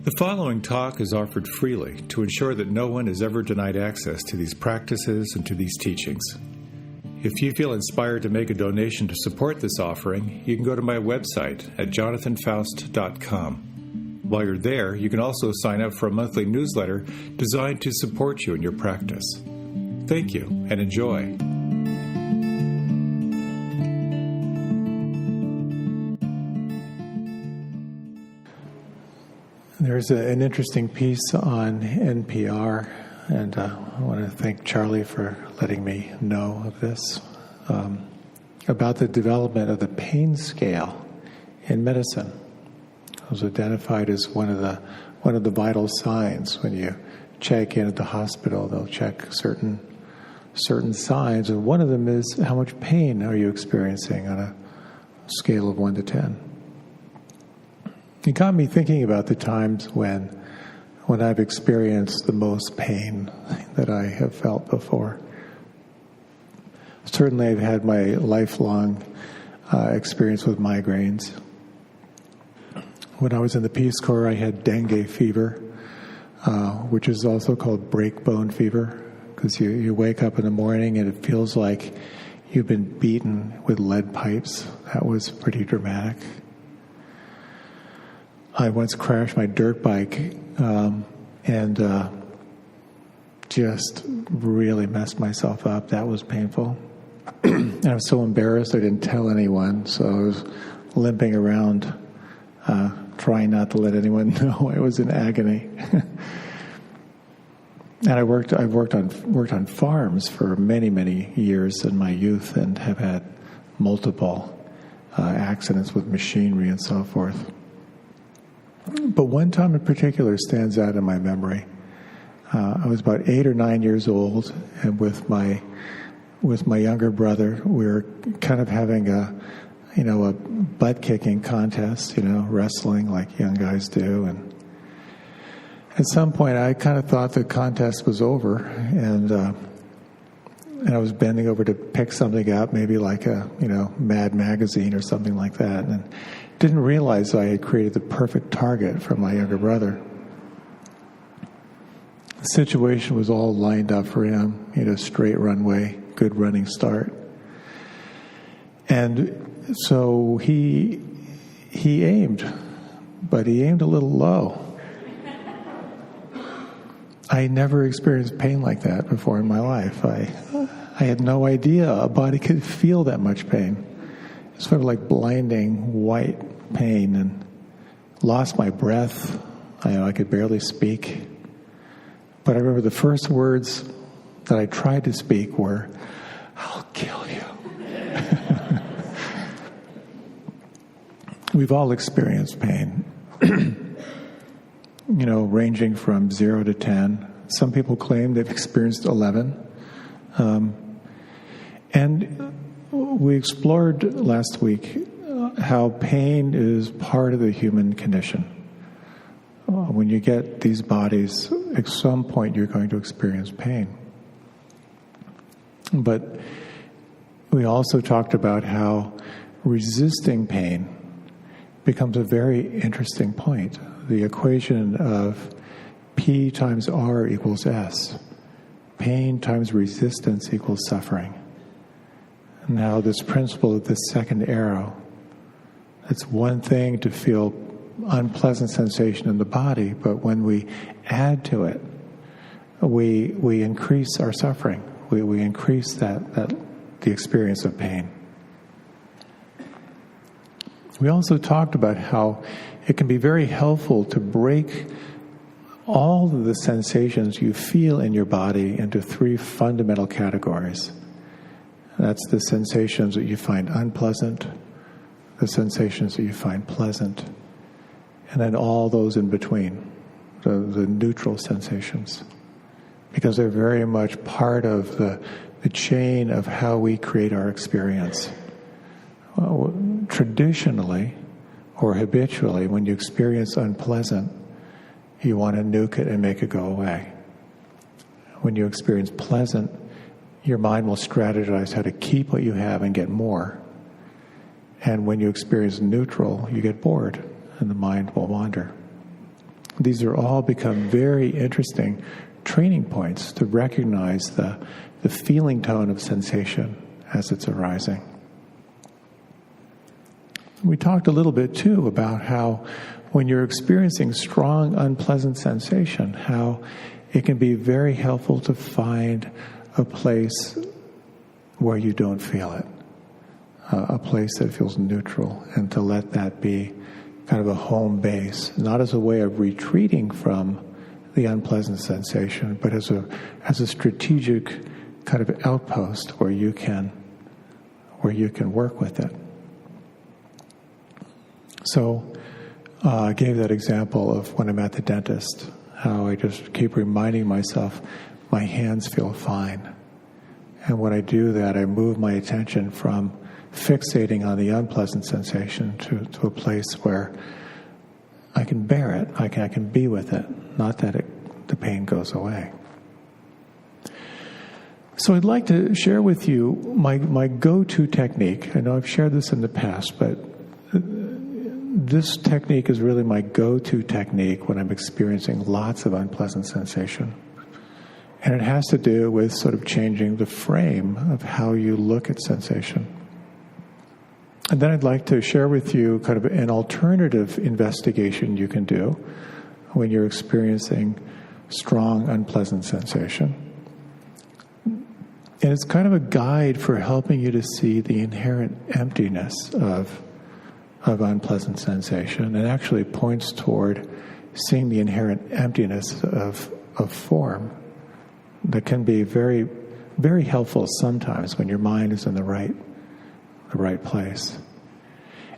The following talk is offered freely to ensure that no one is ever denied access to these practices and to these teachings. If you feel inspired to make a donation to support this offering, you can go to my website at jonathanfoust.com. While you're there, you can also sign up for a monthly newsletter designed to support you in your practice. Thank you and enjoy. There's an interesting piece on NPR, and I want to thank Charlie for letting me know of this, about the development of the pain scale in medicine. It was identified as one of the vital signs. When you check in at the hospital, they'll check certain signs, and one of them is how much pain are you experiencing on a scale of 1 to 10. It got me thinking about the times when I've experienced the most pain that I have felt before. Certainly I've had my lifelong experience with migraines. When I was in the Peace Corps, I had dengue fever, which is also called breakbone fever, because you wake up in the morning and it feels like you've been beaten with lead pipes. That was pretty dramatic. I once crashed my dirt bike and just really messed myself up. That was painful. And I was so embarrassed I didn't tell anyone, so I was limping around, trying not to let anyone know I was in agony. And I've worked on farms for many years in my youth and have had multiple accidents with machinery and so forth. But one time in particular stands out in my memory. I was about 8 or 9 years old, and with my younger brother, we were kind of having a butt kicking contest, wrestling like young guys do. And at some point, I kind of thought the contest was over, and I was bending over to pick something up, maybe like a Mad magazine or something like that, and didn't realize I had created the perfect target for my younger brother. The situation was all lined up for him, straight runway, good running start. And so he aimed, but he aimed a little low. I never experienced pain like that before in my life. I had no idea a body could feel that much pain. It sort of like blinding white pain, and lost my breath. I could barely speak. But I remember the first words that I tried to speak were, "I'll kill you." We've all experienced pain, ranging from 0 to 10. Some people claim they've experienced 11. And we explored last week how pain is part of the human condition. When you get these bodies, at some point you're going to experience pain. But we also talked about how resisting pain becomes a very interesting point. The equation of P times R equals S. Pain times resistance equals suffering. Now this principle of the second arrow, it's one thing to feel unpleasant sensation in the body, but when we add to it, we increase our suffering. We increase the experience of pain. We also talked about how it can be very helpful to break all of the sensations you feel in your body into 3 fundamental categories. That's the sensations that you find unpleasant, the sensations that you find pleasant, and then all those in between, the neutral sensations, because they're very much part of the chain of how we create our experience. Traditionally or habitually, when you experience unpleasant, you want to nuke it and make it go away. When you experience pleasant, your mind will strategize how to keep what you have and get more. And when you experience neutral, you get bored and the mind will wander. These are all become very interesting training points to recognize the feeling tone of sensation as it's arising. We talked a little bit too about how when you're experiencing strong, unpleasant sensation, how it can be very helpful to find a place where you don't feel it, a place that feels neutral, and to let that be kind of a home base, not as a way of retreating from the unpleasant sensation, but as a strategic kind of outpost where you can work with it. So I gave that example of when I'm at the dentist, how I just keep reminding myself my hands feel fine. And when I do that, I move my attention from fixating on the unpleasant sensation to a place where I can bear it, I can be with it, not that the pain goes away. So I'd like to share with you my go-to technique. I know I've shared this in the past, but this technique is really my go-to technique when I'm experiencing lots of unpleasant sensation. And it has to do with sort of changing the frame of how you look at sensation. And then I'd like to share with you kind of an alternative investigation you can do when you're experiencing strong, unpleasant sensation. And it's kind of a guide for helping you to see the inherent emptiness of unpleasant sensation, and actually points toward seeing the inherent emptiness of form that can be very, very helpful sometimes when your mind is in the right place.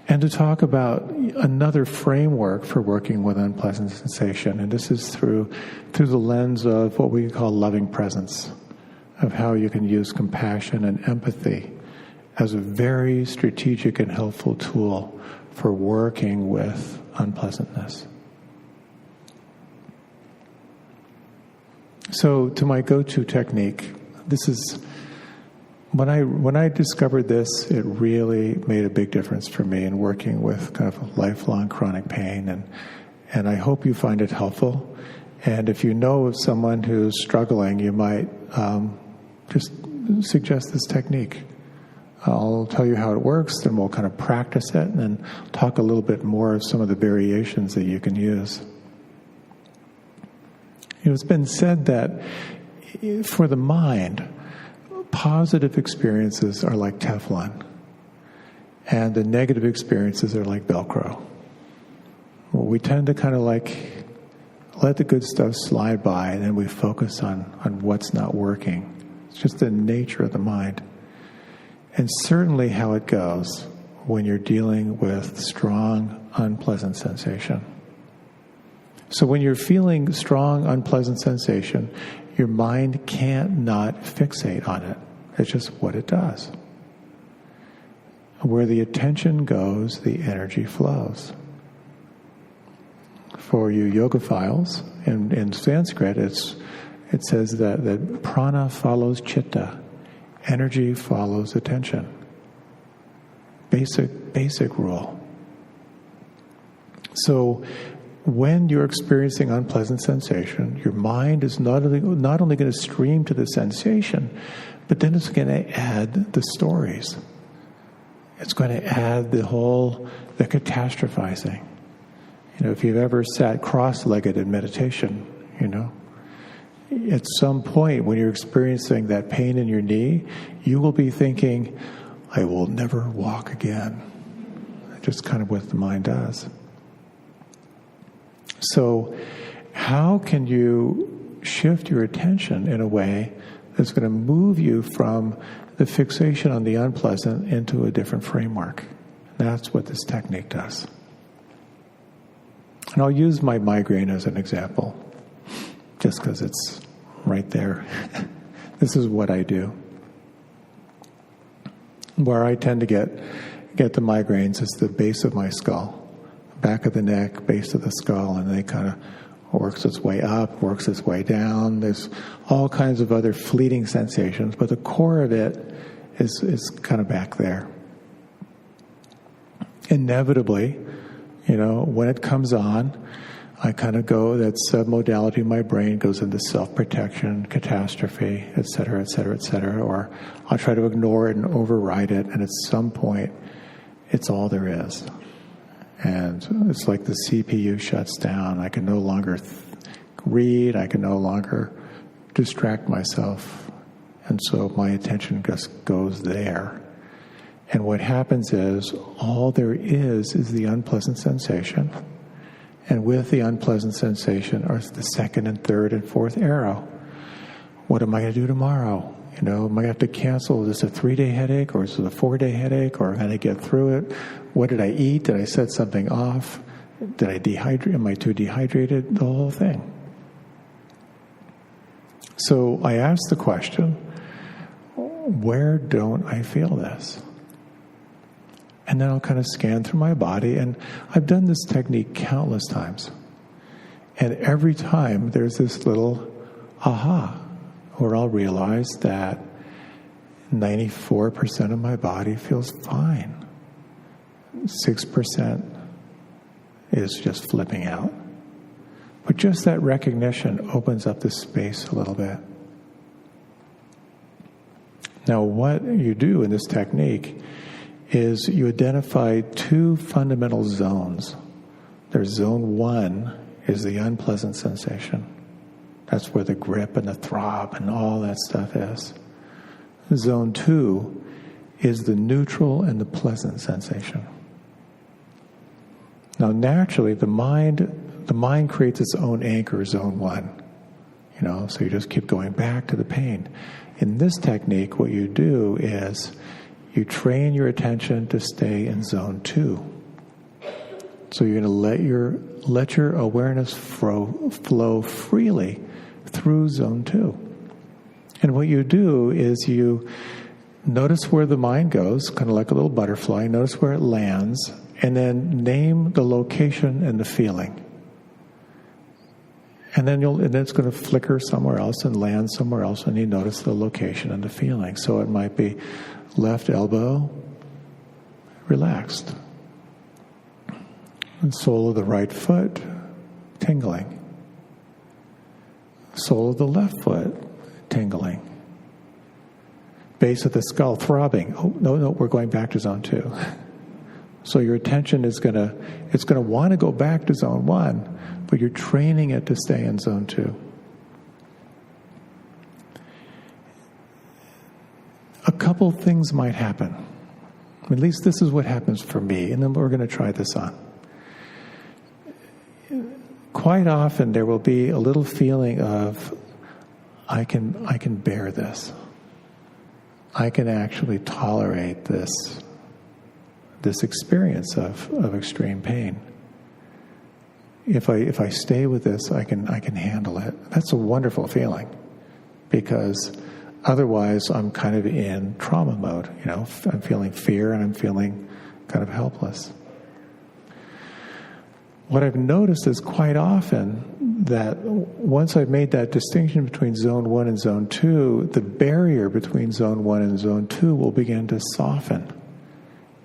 And to talk about another framework for working with unpleasant sensation, and this is through the lens of what we call loving presence, of how you can use compassion and empathy as a very strategic and helpful tool for working with unpleasantness. So to my go-to technique, this is, when I discovered this, it really made a big difference for me in working with kind of lifelong chronic pain, and I hope you find it helpful. And if you know of someone who's struggling, you might just suggest this technique. I'll tell you how it works, then we'll kind of practice it, and then talk a little bit more of some of the variations that you can use. It's been said that for the mind, positive experiences are like Teflon, and the negative experiences are like Velcro. Well, we tend to kind of like let the good stuff slide by, and then we focus on what's not working. It's just the nature of the mind. And certainly how it goes when you're dealing with strong, unpleasant sensation. So when you're feeling strong, unpleasant sensation, your mind can't not fixate on it. It's just what it does. Where the attention goes, the energy flows. For you yogaphiles, in Sanskrit, it says that prana follows chitta. Energy follows attention. Basic rule. So when you're experiencing unpleasant sensation, your mind is not only going to stream to the sensation, but then it's going to add the stories. It's going to add the catastrophizing. If you've ever sat cross-legged in meditation, at some point when you're experiencing that pain in your knee, you will be thinking, I will never walk again. Just kind of what the mind does. So how can you shift your attention in a way that's going to move you from the fixation on the unpleasant into a different framework? That's what this technique does. And I'll use my migraine as an example, just because it's right there. This is what I do. Where I tend to get the migraines is the base of my skull, back of the neck, base of the skull, and they kind of works its way up, works its way down. There's all kinds of other fleeting sensations, but the core of it is kind of back there. Inevitably, when it comes on, I kind of go, that's a modality of my brain, goes into self-protection, catastrophe, et cetera, et cetera, et cetera. Or I'll try to ignore it and override it, and at some point, it's all there is. And it's like the CPU shuts down. I can no longer read, I can no longer distract myself. And so my attention just goes there. And what happens is, all there is the unpleasant sensation. And with the unpleasant sensation are the second and third and fourth arrow. What am I going to do tomorrow? Am I going to have to cancel? Is this a 3-day headache, or is it a 4-day headache, or can I get through it? What did I eat? Did I set something off? Did I dehydrate? Am I too dehydrated? The whole thing. So I asked the question, where don't I feel this? And then I'll kind of scan through my body, and I've done this technique countless times. And every time there's this little aha, where I'll realize that 94% of my body feels fine. 6% is just flipping out. But just that recognition opens up the space a little bit. Now, what you do in this technique is you identify 2 fundamental zones. There's zone 1 is the unpleasant sensation. That's where the grip and the throb and all that stuff is. Zone 2 is the neutral and the pleasant sensation. Now, naturally, the mind creates its own anchor, zone 1. So you just keep going back to the pain. In this technique, what you do is you train your attention to stay in zone 2. So you're going to let your awareness flow freely through zone 2. And what you do is you notice where the mind goes, kind of like a little butterfly, notice where it lands, and then name the location and the feeling. And then it's going to flicker somewhere else and land somewhere else, and you notice the location and the feeling. So it might be left elbow, relaxed. And sole of the right foot, tingling. Sole of the left foot, tingling. Base of the skull, throbbing. Oh, no, we're going back to zone 2. So your attention is going to want to go back to zone 1, but you're training it to stay in zone 2. A couple things might happen. At least this is what happens for me, and then we're going to try this on. Quite often there will be a little feeling of, I can bear this. I can actually tolerate this experience of extreme pain. If I stay with this, I can handle it. That's a wonderful feeling, because otherwise I'm kind of in trauma mode. I'm feeling fear and I'm feeling kind of helpless. What I've noticed is quite often that once I've made that distinction between zone 1 and zone 2, the barrier between zone 1 and zone 2 will begin to soften.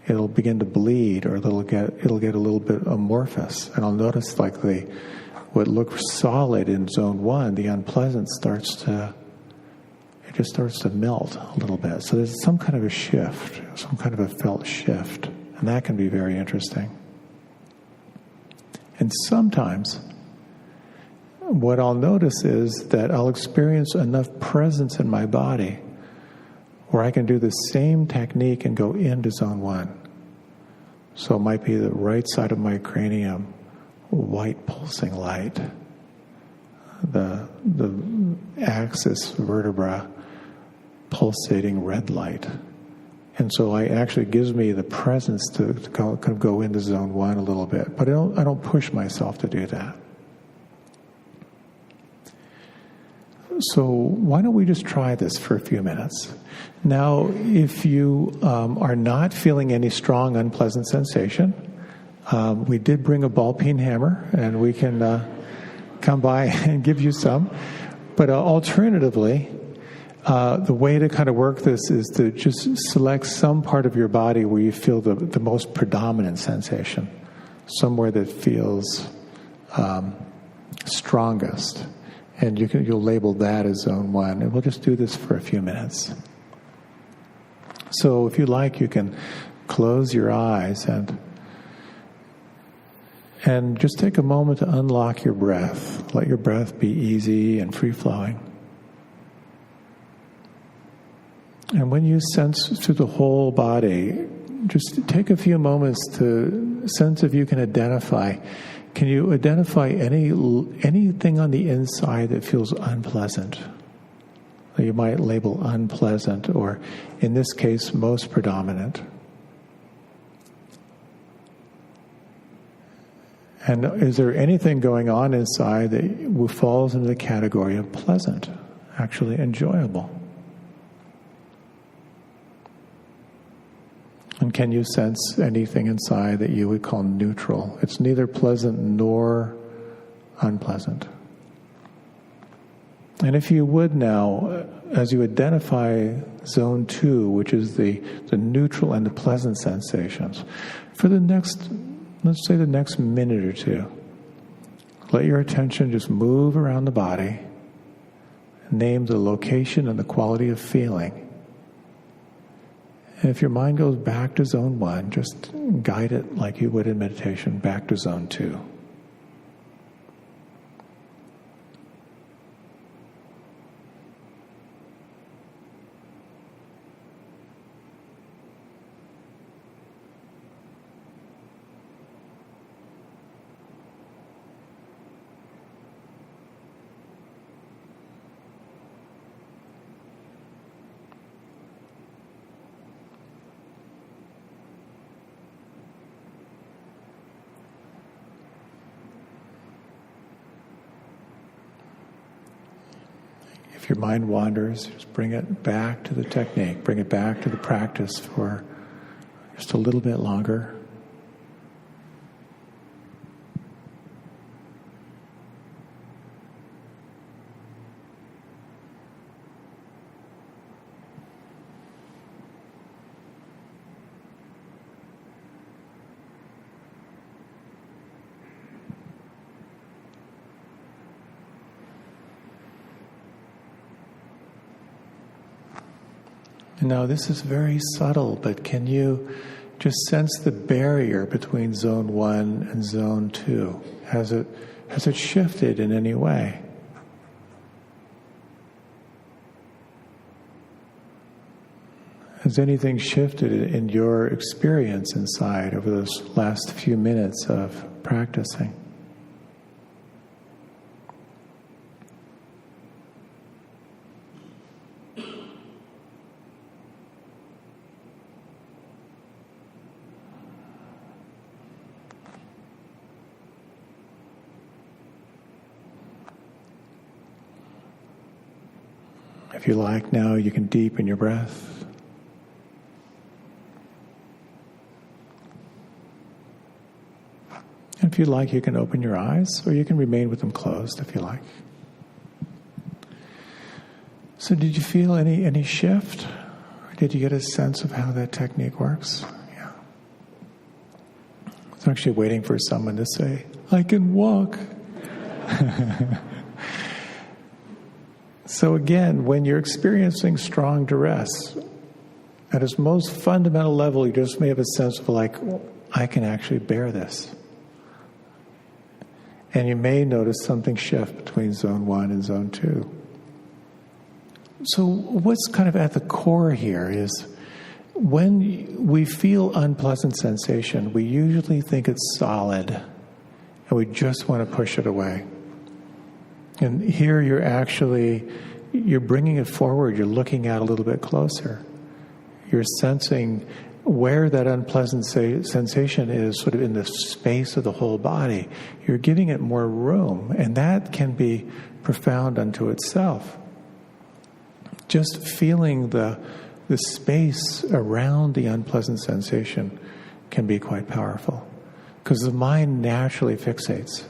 It'll begin to bleed, or it'll get a little bit amorphous, and I'll notice like what looks solid in zone 1, the unpleasant starts to melt a little bit. So there's some kind of a shift, some kind of a felt shift, and that can be very interesting. And sometimes what I'll notice is that I'll experience enough presence in my body where I can do the same technique and go into zone 1. So it might be the right side of my cranium, white pulsing light. The axis vertebra, pulsating red light. And so it actually gives me the presence to kind of go into zone 1 a little bit. But I don't push myself to do that. So why don't we just try this for a few minutes? Now, if you are not feeling any strong, unpleasant sensation, we did bring a ball peen hammer, and we can come by and give you some. But alternatively, the way to kind of work this is to just select some part of your body where you feel the most predominant sensation, somewhere that feels strongest. And you'll label that as zone 1. And we'll just do this for a few minutes. So if you like, you can close your eyes and just take a moment to unlock your breath. Let your breath be easy and free-flowing. And when you sense through the whole body, just take a few moments to sense if you can identify. Can you identify anything on the inside that feels unpleasant? That you might label unpleasant, or in this case, most predominant. And is there anything going on inside that falls into the category of pleasant, actually enjoyable? And can you sense anything inside that you would call neutral? It's neither pleasant nor unpleasant. And if you would now, as you identify zone 2, which is the neutral and the pleasant sensations, for the next, let's say the next minute or two, let your attention just move around the body, name the location and the quality of feeling. And if your mind goes back to zone 1, just guide it like you would in meditation back to zone 2. If your mind wanders, just bring it back to the technique, bring it back to the practice for just a little bit longer. Now, this is very subtle, but can you just sense the barrier between zone 1 and zone 2? Has it shifted in any way? Has anything shifted in your experience inside over those last few minutes of practicing? If you like now, you can deepen your breath. And if you like, you can open your eyes, or you can remain with them closed if you like. So did you feel any shift? Or did you get a sense of how that technique works? Yeah. I was actually waiting for someone to say, I can walk. So again, when you're experiencing strong duress, at its most fundamental level, you just may have a sense of like, I can actually bear this. And you may notice something shift between zone 1 and zone 2. So what's kind of at the core here is when we feel unpleasant sensation, we usually think it's solid and we just want to push it away. And here you're bringing it forward, you're looking at a little bit closer. You're sensing where that unpleasant sensation is sort of in the space of the whole body. You're giving it more room, and that can be profound unto itself. Just feeling the space around the unpleasant sensation can be quite powerful, because the mind naturally fixates.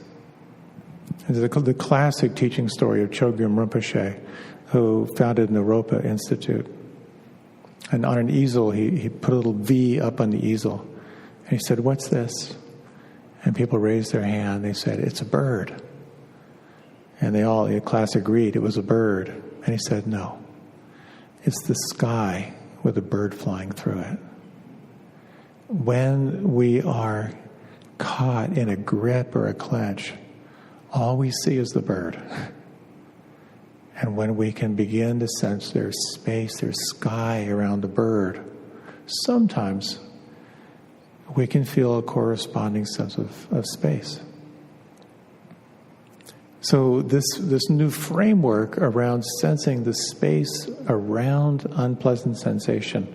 The classic teaching story of Chogyam Rinpoche, who founded Naropa Institute. And on an easel, he put a little V up on the easel. And he said, what's this? And people raised their hand. They said, "It's a bird." And the class agreed it was a bird. And he said, "No, it's the sky with a bird flying through it." When we are caught in a grip or a clench, all we see is the bird. And when we can begin to sense there's space, there's sky around the bird, sometimes we can feel a corresponding sense of space. So this new framework around sensing the space around unpleasant sensation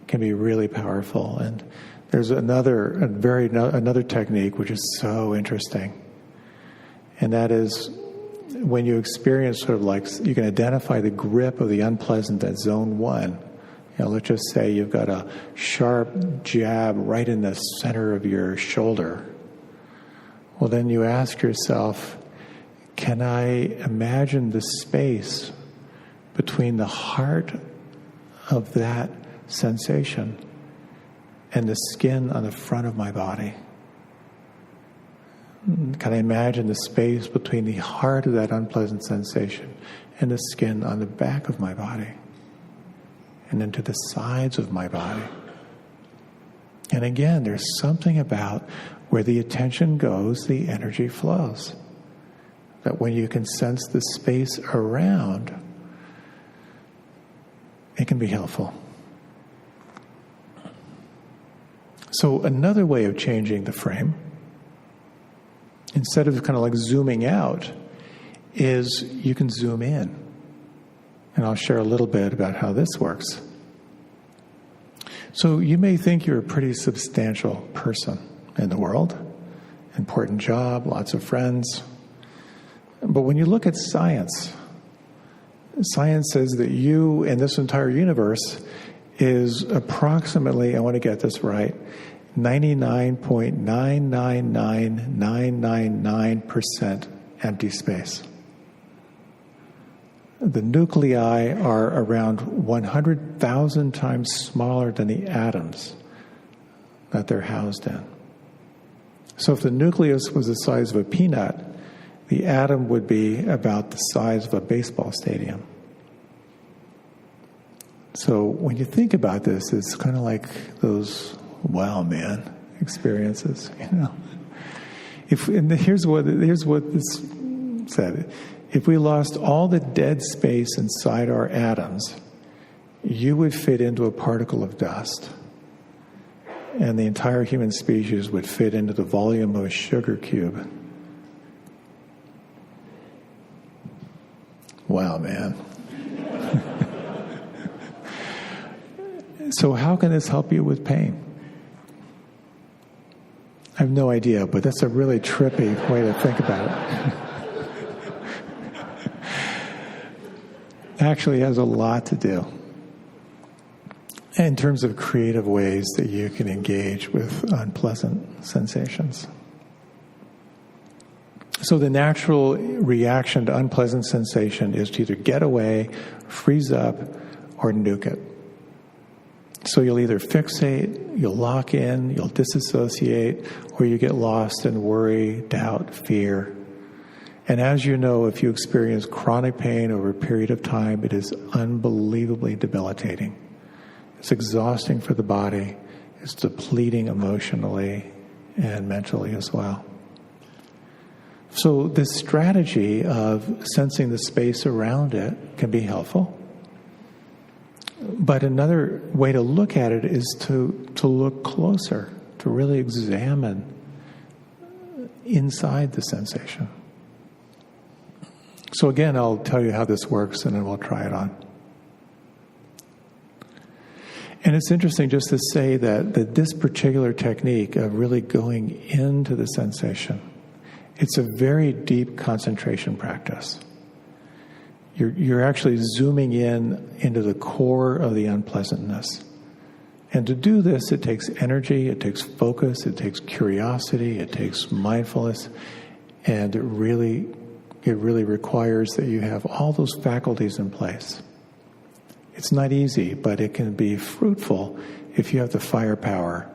can be really powerful. And there's another technique which is so interesting, and that is when you experience sort of like you can identify the grip of the unpleasant at zone 1. Let's just say you've got a sharp jab right in the center of your shoulder. Well, then you ask yourself, can I imagine the space between the heart of that sensation and the skin on the front of my body? Can I imagine the space between the heart of that unpleasant sensation and the skin on the back of my body? And then to the sides of my body. And again, there's something about where the attention goes, the energy flows. That when you can sense the space around, it can be helpful. So another way of changing the frame, instead of kind of like zooming out, is you can zoom in. And I'll share a little bit about how this works. So you may think you're a pretty substantial person in the world, important job, lots of friends. But when you look at science says that you and this entire universe is approximately, I want to get this right, 99.999999% empty space. The nuclei are around 100,000 times smaller than the atoms that they're housed in. So if the nucleus was the size of a peanut, the atom would be about the size of a baseball stadium. So when you think about this, it's kind of like those wow man experiences, Here's what this said. If we lost all the dead space inside our atoms, you would fit into a particle of dust. And the entire human species would fit into the volume of a sugar cube. Wow, man. So how can this help you with pain? I have no idea, but that's a really trippy way to think about it. Actually has a lot to do in terms of creative ways that you can engage with unpleasant sensations. So the natural reaction to unpleasant sensation is to either get away, freeze up, or nuke it. So you'll either fixate, you'll lock in, you'll disassociate, or you get lost in worry, doubt, fear. And as you know, if you experience chronic pain over a period of time, it is unbelievably debilitating. It's exhausting for the body. It's depleting emotionally and mentally as well. So this strategy of sensing the space around it can be helpful. But another way to look at it is to look closer, to really examine inside the sensation. So again, I'll tell you how this works and then we'll try it on. And it's interesting just to say that this particular technique of really going into the sensation, it's a very deep concentration practice. You're actually zooming in into the core of the unpleasantness. And to do this, it takes energy, it takes focus, it takes curiosity, it takes mindfulness, and it really requires that you have all those faculties in place. It's not easy, but it can be fruitful if you have the firepower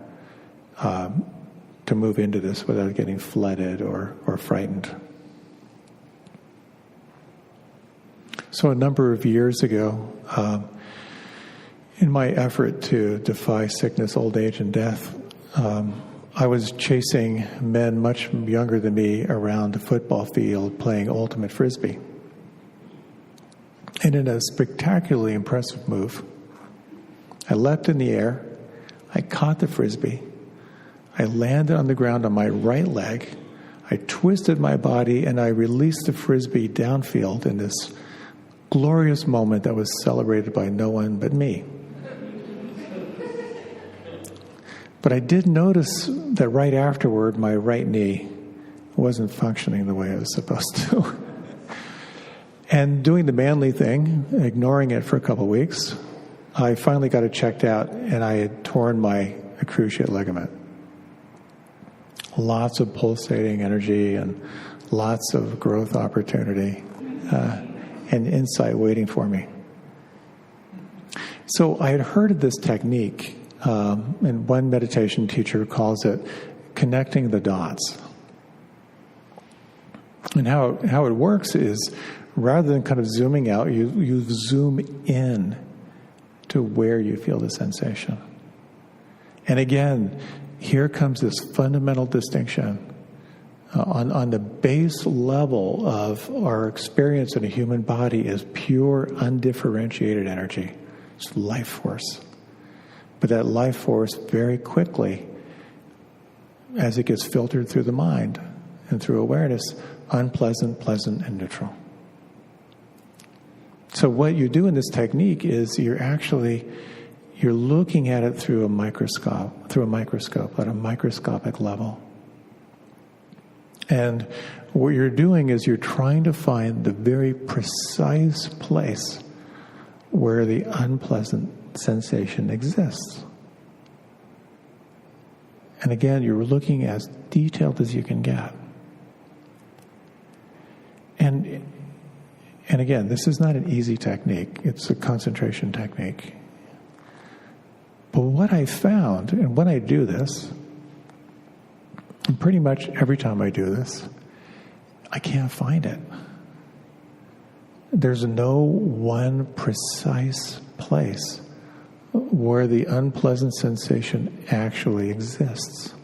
to move into this without getting flooded or frightened. So a number of years ago, in my effort to defy sickness, old age, and death, I was chasing men much younger than me around a football field playing ultimate frisbee. And in a spectacularly impressive move, I leapt in the air, I caught the frisbee, I landed on the ground on my right leg, I twisted my body, and I released the frisbee downfield in this glorious moment that was celebrated by no one but me. But I did notice that right afterward, my right knee wasn't functioning the way it was supposed to. And doing the manly thing, ignoring it for a couple of weeks, I finally got it checked out, and I had torn my cruciate ligament. Lots of pulsating energy and lots of growth opportunity and insight waiting for me. So I had heard of this technique, and one meditation teacher calls it connecting the dots. And how it works is, rather than kind of zooming out, you zoom in to where you feel the sensation. And again, here comes this fundamental distinction. On the base level of our experience in a human body is pure, undifferentiated energy. It's life force. But that life force very quickly, as it gets filtered through the mind and through awareness, unpleasant, pleasant, and neutral. So what you do in this technique is you're looking at it through a microscope at a microscopic level. And what you're doing is you're trying to find the very precise place where the unpleasant sensation exists. And again, you're looking as detailed as you can get. And again, this is not an easy technique. It's a concentration technique. But what I found, and when I do this, and pretty much every time I do this, I can't find it. There's no one precise place where the unpleasant sensation actually exists.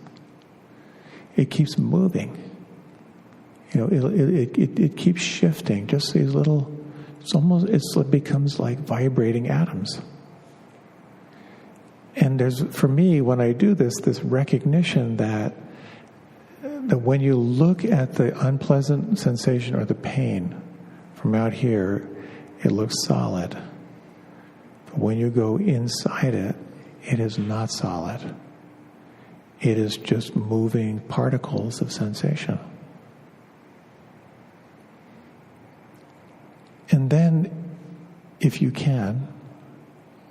It keeps moving. It keeps shifting. Just these little. It becomes like vibrating atoms. And there's, for me, when I do this recognition that when you look at the unpleasant sensation or the pain from out here, it looks solid. But when you go inside it, it is not solid. It is just moving particles of sensation. And then, if you can,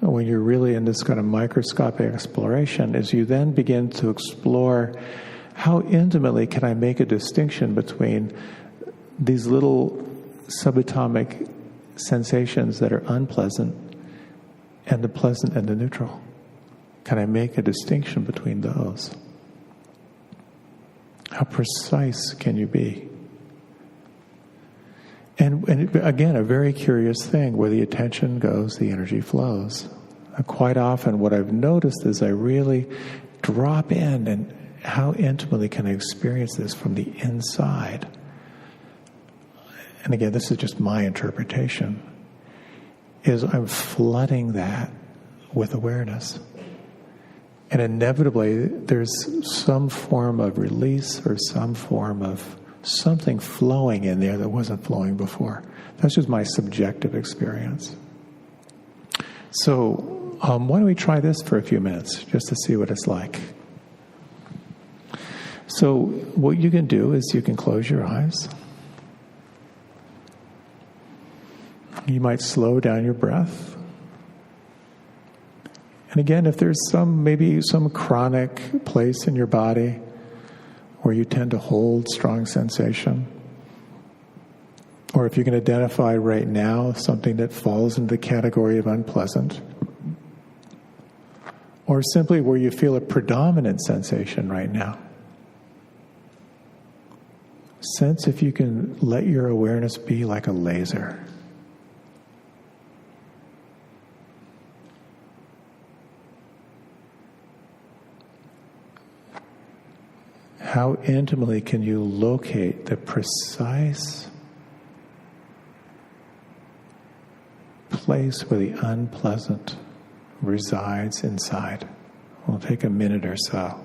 when you're really in this kind of microscopic exploration, is you then begin to explore how intimately can I make a distinction between these little subatomic sensations that are unpleasant and the pleasant and the neutral? Can I make a distinction between those? How precise can you be? And again, a very curious thing, where the attention goes, the energy flows. Quite often what I've noticed is I really drop in, and how intimately can I experience this from the inside? And again, this is just my interpretation, is I'm flooding that with awareness. And inevitably, there's some form of release or some form of something flowing in there that wasn't flowing before. That's just my subjective experience. So why don't we try this for a few minutes just to see what it's like. So what you can do is you can close your eyes. You might slow down your breath. And again, if there's maybe some chronic place in your body where you tend to hold strong sensation, or if you can identify right now something that falls into the category of unpleasant, or simply where you feel a predominant sensation right now, sense if you can let your awareness be like a laser. How intimately can you locate the precise place where the unpleasant resides inside? We'll take a minute or so.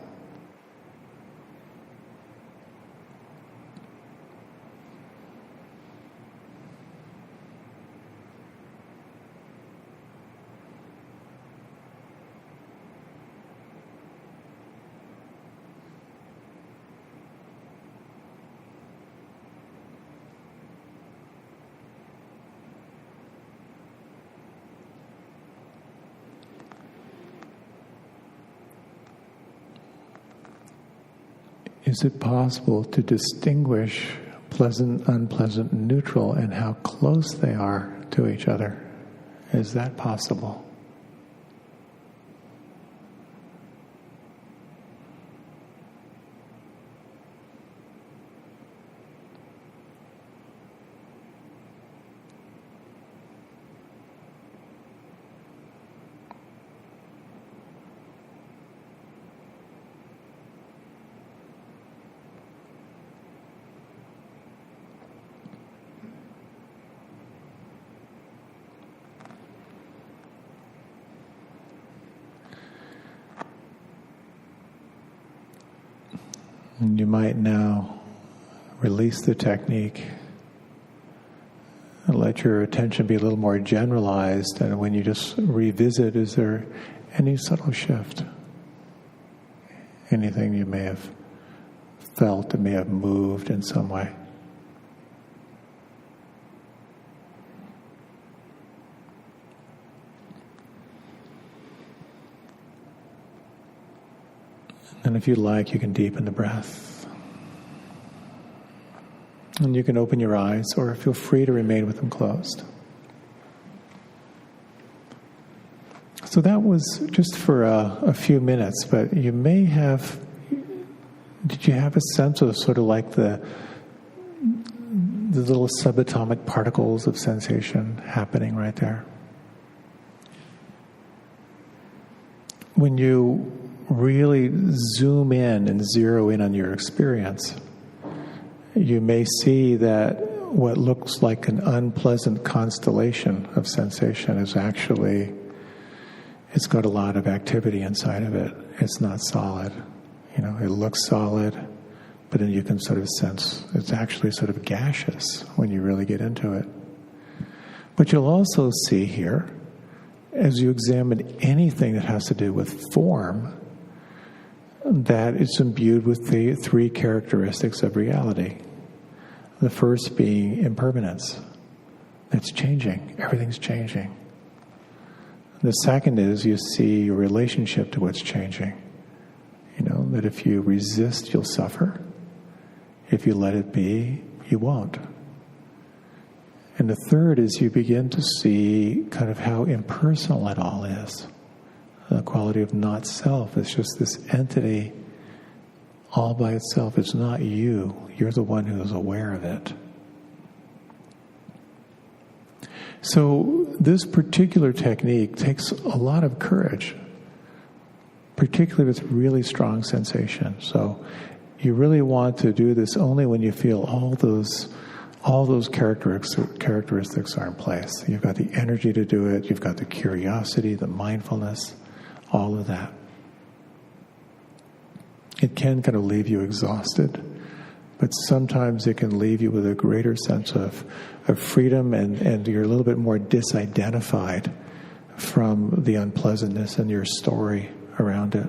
Is it possible to distinguish pleasant, unpleasant, neutral, and how close they are to each other? Is that possible? And you might now release the technique and let your attention be a little more generalized. And when you just revisit, is there any subtle shift? Anything you may have felt that may have moved in some way? And if you like, you can deepen the breath. And you can open your eyes, or feel free to remain with them closed. So that was just for a few minutes, but you may have, did you have a sense of sort of like the little subatomic particles of sensation happening right there? When you really zoom in and zero in on your experience, you may see that what looks like an unpleasant constellation of sensation is actually, it's got a lot of activity inside of it. It's not solid. You know, it looks solid, but then you can sort of sense it's actually sort of gaseous when you really get into it. But you'll also see here, as you examine anything that has to do with form, that it's imbued with the three characteristics of reality. The first being impermanence. It's changing. Everything's changing. The second is you see your relationship to what's changing. You know, that if you resist, you'll suffer. If you let it be, you won't. And the third is you begin to see kind of how impersonal it all is. The quality of not self. It's just this entity all by itself. It's not you. You're the one who is aware of it. So this particular technique takes a lot of courage, particularly with really strong sensation. So you really want to do this only when you feel all those characteristics are in place. You've got the energy to do it. You've got the curiosity, the mindfulness, all of that. It can kind of leave you exhausted, but sometimes it can leave you with a greater sense of freedom, and you're a little bit more disidentified from the unpleasantness and your story around it.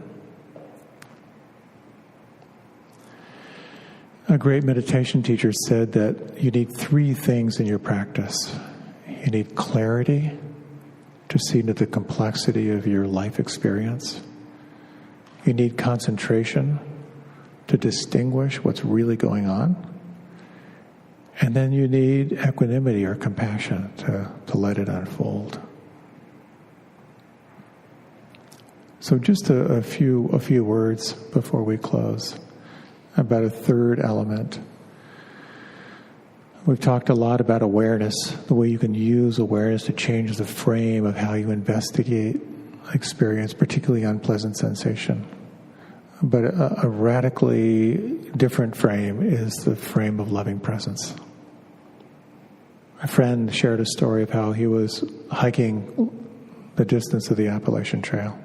A great meditation teacher said that you need three things in your practice. You need clarity to see into the complexity of your life experience. You need concentration to distinguish what's really going on. And then you need equanimity or compassion to let it unfold. So just a few words before we close about a third element. We've talked a lot about awareness, the way you can use awareness to change the frame of how you investigate experience, particularly unpleasant sensation. But a radically different frame is the frame of loving presence. A friend shared a story of how he was hiking the distance of the Appalachian Trail.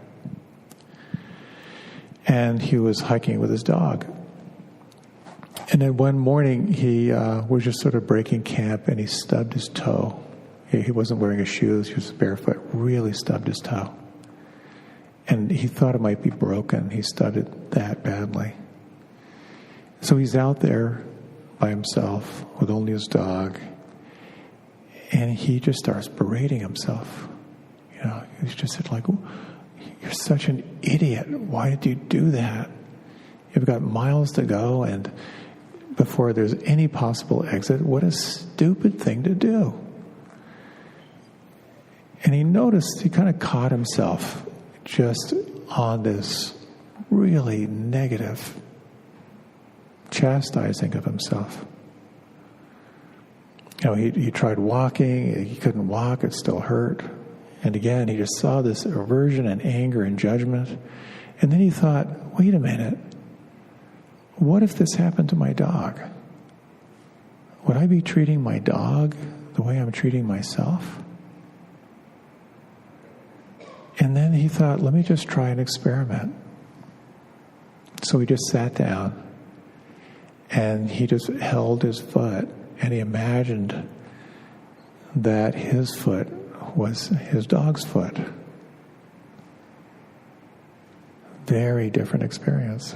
And he was hiking with his dog. And then one morning, he was just sort of breaking camp, and he stubbed his toe. He wasn't wearing his shoes. He was barefoot, really stubbed his toe. And he thought it might be broken. He stubbed it that badly. So he's out there by himself with only his dog, and he just starts berating himself. You know, he's just like, "You're such an idiot. Why did you do that? You've got miles to go, and before there's any possible exit, what a stupid thing to do." And he noticed, he kind of caught himself just on this really negative chastising of himself. You know, he tried walking, he couldn't walk, it still hurt. And again, he just saw this aversion and anger and judgment. And then he thought, wait a minute, what if this happened to my dog? Would I be treating my dog the way I'm treating myself? And then he thought, let me just try an experiment. So he just sat down and he just held his foot, and he imagined that his foot was his dog's foot. Very different experience.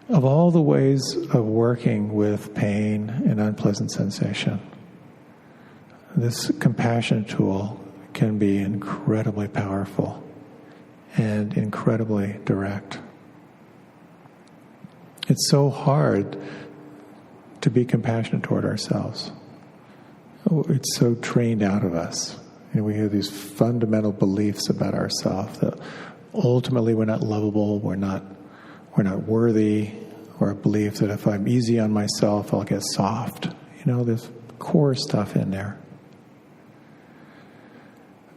Of all the ways of working with pain and unpleasant sensation, this compassion tool can be incredibly powerful and incredibly direct. It's so hard to be compassionate toward ourselves. It's so trained out of us. You know, we have these fundamental beliefs about ourselves that ultimately we're not lovable, we're not worthy, or a belief that if I'm easy on myself, I'll get soft. You know, there's core stuff in there.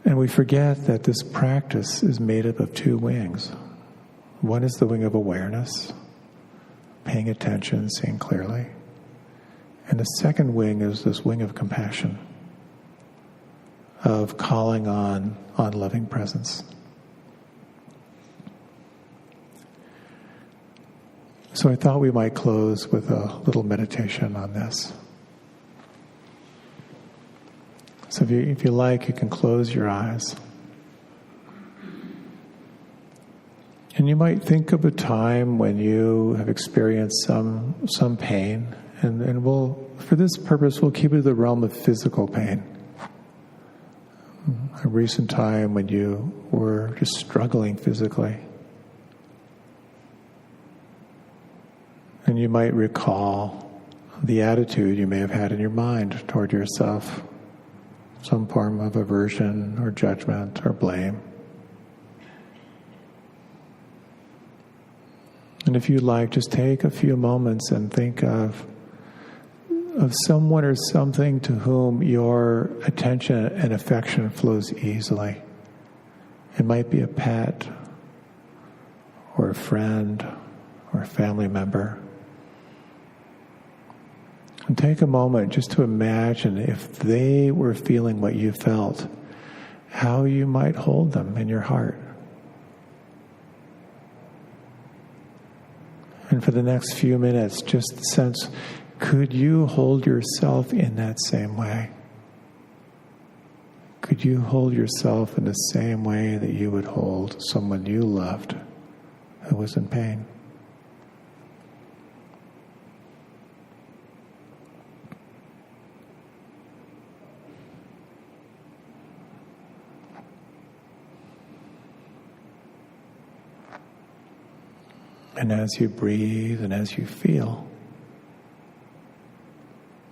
And we forget that this practice is made up of two wings. One is the wing of awareness, paying attention, seeing clearly. And the second wing is this wing of compassion, of calling on loving presence. So I thought we might close with a little meditation on this. So if you like, you can close your eyes. And you might think of a time when you have experienced some pain, and we'll, for this purpose, we'll keep it in the realm of physical pain. A recent time when you were just struggling physically. And you might recall the attitude you may have had in your mind toward yourself, some form of aversion or judgment or blame. And if you'd like, just take a few moments and think of someone or something to whom your attention and affection flows easily. It might be a pet, or a friend, or a family member. And take a moment just to imagine if they were feeling what you felt, how you might hold them in your heart. And for the next few minutes, just sense, could you hold yourself in that same way? Could you hold yourself in the same way that you would hold someone you loved who was in pain? And as you breathe and as you feel,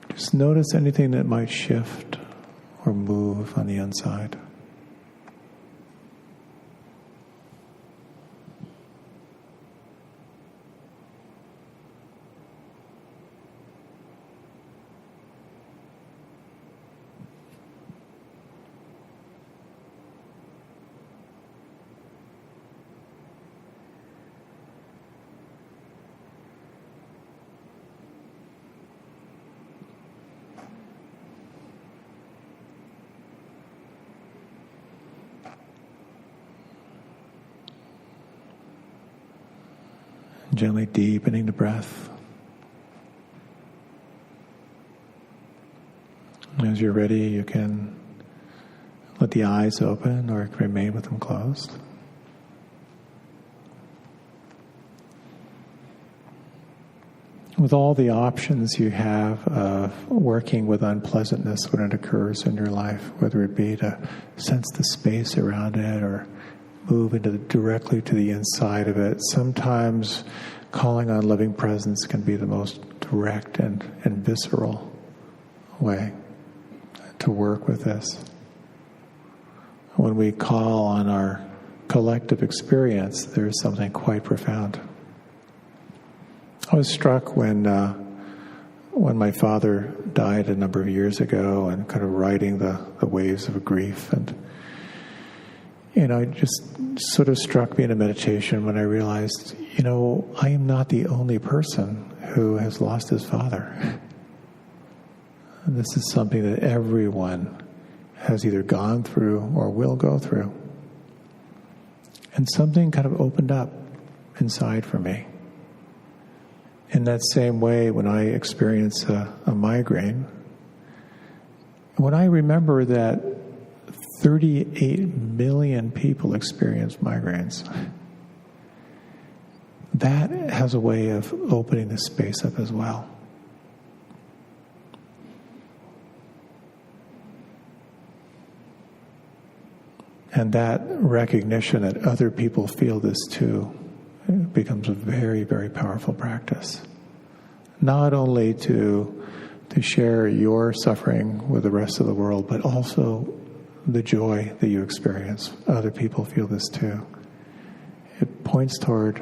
just notice anything that might shift or move on the inside. Gently deepening the breath. As you're ready, you can let the eyes open or remain with them closed. With all the options you have of working with unpleasantness when it occurs in your life, whether it be to sense the space around it or move directly to the inside of it, sometimes calling on loving presence can be the most direct and visceral way to work with this. When we call on our collective experience, there's something quite profound. I was struck when my father died a number of years ago, and kind of riding the waves of grief, and it just sort of struck me in a meditation when I realized, I am not the only person who has lost his father. This is something that everyone has either gone through or will go through. And something kind of opened up inside for me. In that same way, when I experience a migraine, when I remember that 38 million people experience migraines, that has a way of opening the space up as well. And that recognition that other people feel this too becomes a very, very powerful practice. Not only to share your suffering with the rest of the world, but also the joy that you experience. Other people feel this too. It points toward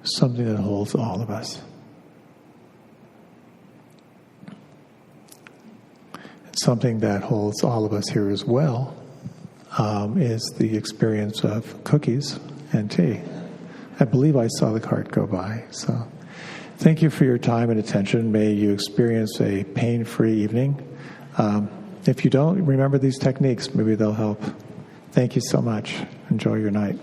something that holds all of us. Something that holds all of us here as well is the experience of cookies and tea. I believe I saw the cart go by. So thank you for your time and attention. May you experience a pain-free evening. If you don't remember these techniques, maybe they'll help. Thank you so much. Enjoy your night.